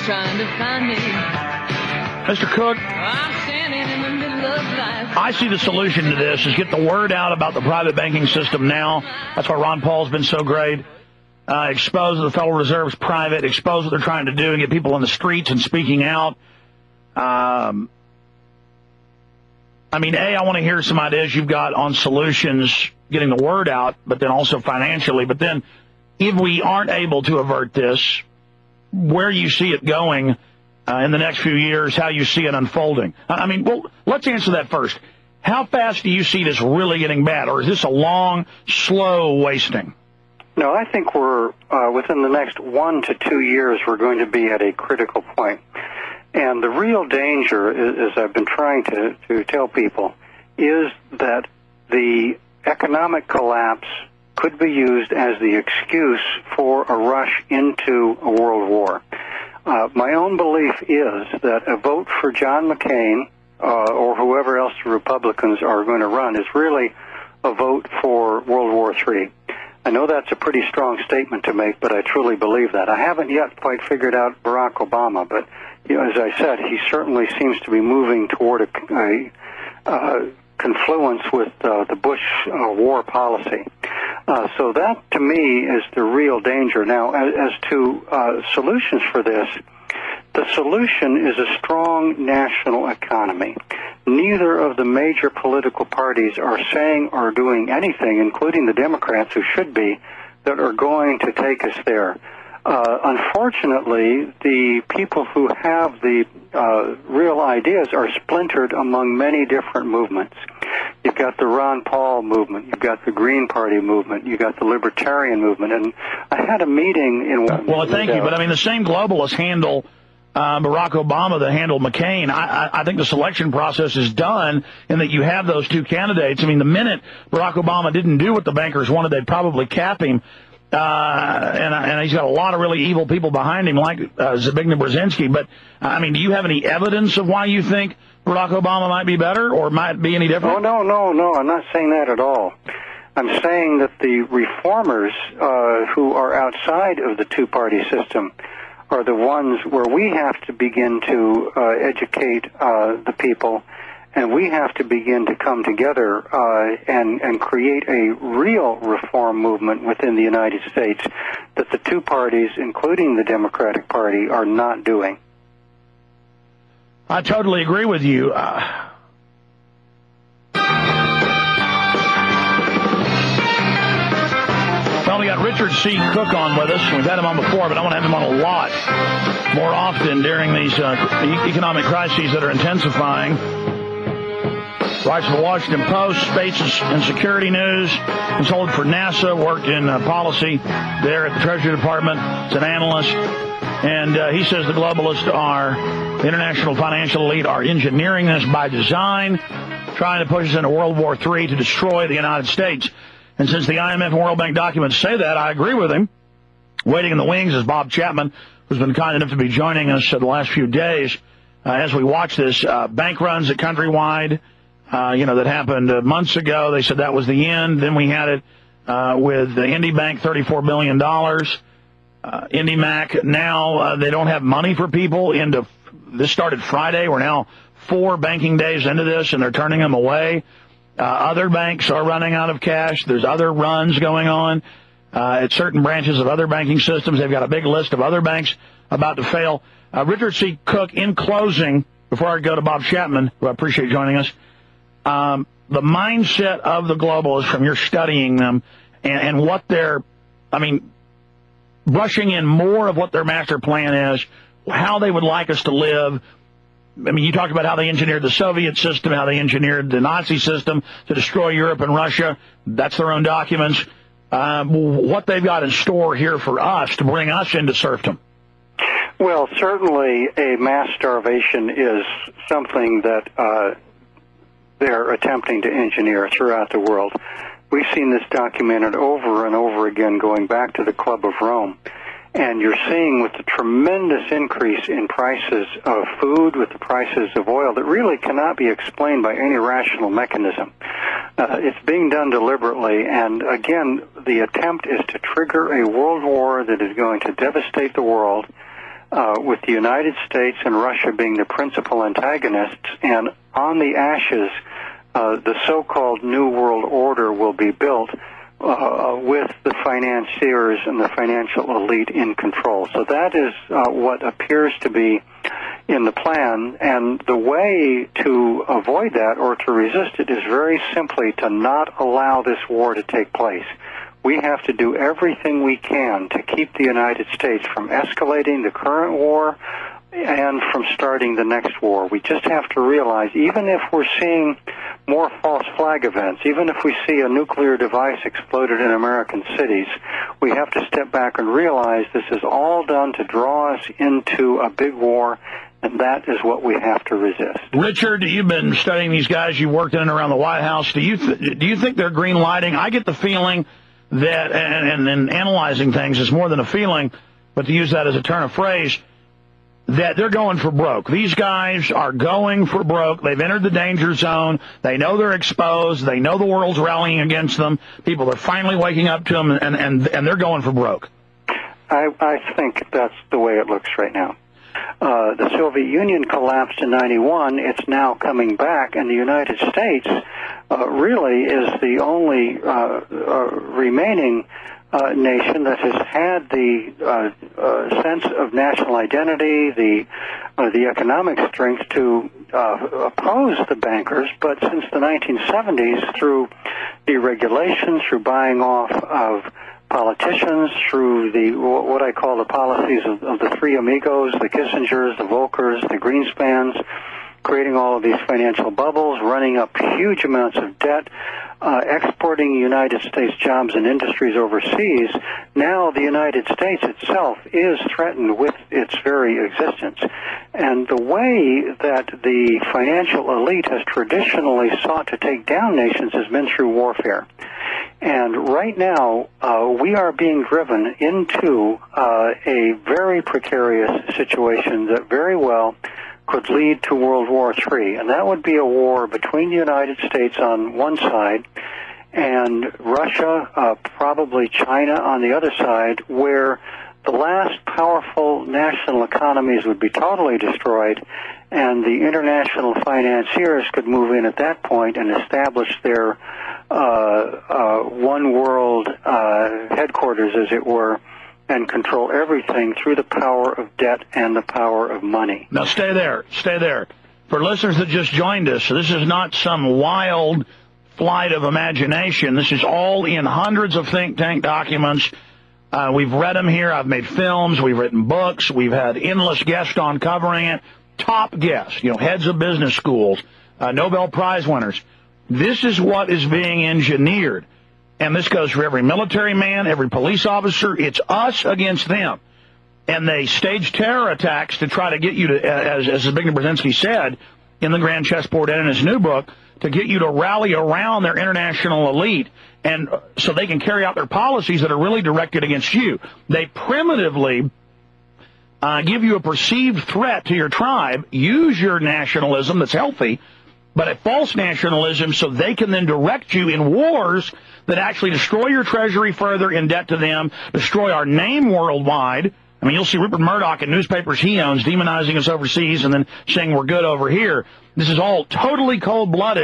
trying to find me. Mr. Cook, I'm standing in the middle of life. I see the solution to this is get the word out about the private banking system now. That's why Ron Paul's been so great. Expose the Federal Reserve's private, expose what they're trying to do, and get people on the streets and speaking out. I want to hear some ideas you've got on solutions, getting the word out, but then also financially. But then if we aren't able to avert this, where you see it going in the next few years, how you see it unfolding. Let's answer that first. How fast do you see this really getting bad, or is this a long, slow wasting? No, I think we're within the next 1 to 2 years, we're going to be at a critical point. And the real danger, as I've been trying to tell people, is that the economic collapse could be used as the excuse for a rush into a world war. My own belief is that a vote for John McCain or whoever else the Republicans are going to run is really a vote for World War III. I know that's a pretty strong statement to make, but I truly believe that. I haven't yet quite figured out Barack Obama, but as I said, he certainly seems to be moving toward a confluence with the Bush war policy. So that, to me, is the real danger. Now, as to solutions for this, the solution is a strong national economy. Neither of the major political parties are saying or doing anything, including the Democrats who should be, that are going to take us there. Unfortunately, the people who have the real ideas are splintered among many different movements. You've got the Ron Paul movement, you've got the Green Party movement, you've got the Libertarian movement, and I had a meeting in... Well, thank you, but the same globalists handle Barack Obama that handled McCain. I think the selection process is done in that you have those two candidates. The minute Barack Obama didn't do what the bankers wanted, they'd probably cap him. And he's got a lot of really evil people behind him, like Zbigniew Brzezinski. But, do you have any evidence of why you think Barack Obama might be better or might be any different? Oh, no. I'm not saying that at all. I'm saying that the reformers who are outside of the two-party system are the ones where we have to begin to educate the people, and we have to begin to come together and create a real reform movement within the United States that the two parties, including the Democratic Party, are not doing. I totally agree with you. Well, we got Richard C. Cook on with us. We've had him on before, but I want to have him on a lot more often during these economic crises that are intensifying. Writes for the Washington Post, Space and Security News, consulted for NASA, worked in policy there at the Treasury Department as an analyst. And he says the globalists the international financial elite are engineering this by design, trying to push us into World War III to destroy the United States. And since the IMF and World Bank documents say that, I agree with him. Waiting in the wings is Bob Chapman, who's been kind enough to be joining us the last few days as we watch this. Bank runs at Countrywide, that happened months ago. They said that was the end. Then we had it with the Indy Bank, $34 billion. IndyMac, now they don't have money for people. This started Friday. We're now 4 banking days into this, and they're turning them away. Other banks are running out of cash. There's other runs going on at certain branches of other banking systems. They've got a big list of other banks about to fail. Richard C. Cook, in closing, before I go to Bob Chapman, who I appreciate joining us, the mindset of the globalists from your studying them and what they're, brushing in more of what their master plan is, how they would like us to live. You talked about how they engineered the Soviet system, how they engineered the Nazi system to destroy Europe and Russia. That's their own documents. What they've got in store here for us to bring us into serfdom. Well, certainly a mass starvation is something that they're attempting to engineer throughout the world. We've seen this documented over and over again going back to the Club of Rome. And you're seeing with the tremendous increase in prices of food, with the prices of oil, that really cannot be explained by any rational mechanism. It's being done deliberately, and again, the attempt is to trigger a world war that is going to devastate the world with the United States and Russia being the principal antagonists, and on the ashes, the so-called New World Order will be built with the financiers and the financial elite in control. So that is what appears to be in the plan, and the way to avoid that or to resist it is very simply to not allow this war to take place. We have to do everything we can to keep the United States from escalating the current war and from starting the next war. We just have to realize, even if we're seeing more false flag events, even if we see a nuclear device exploded in American cities, we have to step back and realize this is all done to draw us into a big war, and that is what we have to resist. Richard, you've been studying these guys. You worked in and around the White House. Do you think they're green lighting? I get the feeling that, and analyzing things is more than a feeling, but to use that as a turn of phrase, that they're going for broke. These guys are going for broke. They've entered the danger zone. They know they're exposed. They know the world's rallying against them. People are finally waking up to them, and they're going for broke. I think that's the way it looks right now. The Soviet Union collapsed in '91. It's now coming back, and the United States really is the only remaining nation that has had the sense of national identity, the economic strength to oppose the bankers. But since the 1970s, through deregulation, through buying off of politicians, through what I call the policies of the three amigos, the Kissingers, the Volckers, the Greenspans, creating all of these financial bubbles, running up huge amounts of debt, exporting United States jobs and industries overseas. Now the United States itself is threatened with its very existence. And the way that the financial elite has traditionally sought to take down nations has been through warfare. And right now, we are being driven into a very precarious situation that very well could lead to World War III. And that would be a war between the United States on one side and Russia, probably China on the other side, where the last powerful national economies would be totally destroyed, and the international financiers could move in at that point and establish their one world headquarters, as it were, and control everything through the power of debt and the power of money. Now, stay there. Stay there. For listeners that just joined us, this is not some wild flight of imagination. This is all in hundreds of think tank documents. We've read them here. I've made films. We've written books. We've had endless guests on covering it. Top guests, heads of business schools, Nobel Prize winners. This is what is being engineered. And this goes for every military man, every police officer. It's us against them. And they stage terror attacks to try to get you to, as Zbigniew Brzezinski said in the Grand Chessboard and in his new book, to get you to rally around their international elite, and so they can carry out their policies that are really directed against you. They primitively give you a perceived threat to your tribe, use your nationalism that's healthy, but a false nationalism, so they can then direct you in wars that actually destroy your treasury further, in debt to them, destroy our name worldwide. I mean, you'll see Rupert Murdoch in newspapers he owns demonizing us overseas and then saying we're good over here. This is all totally cold-blooded.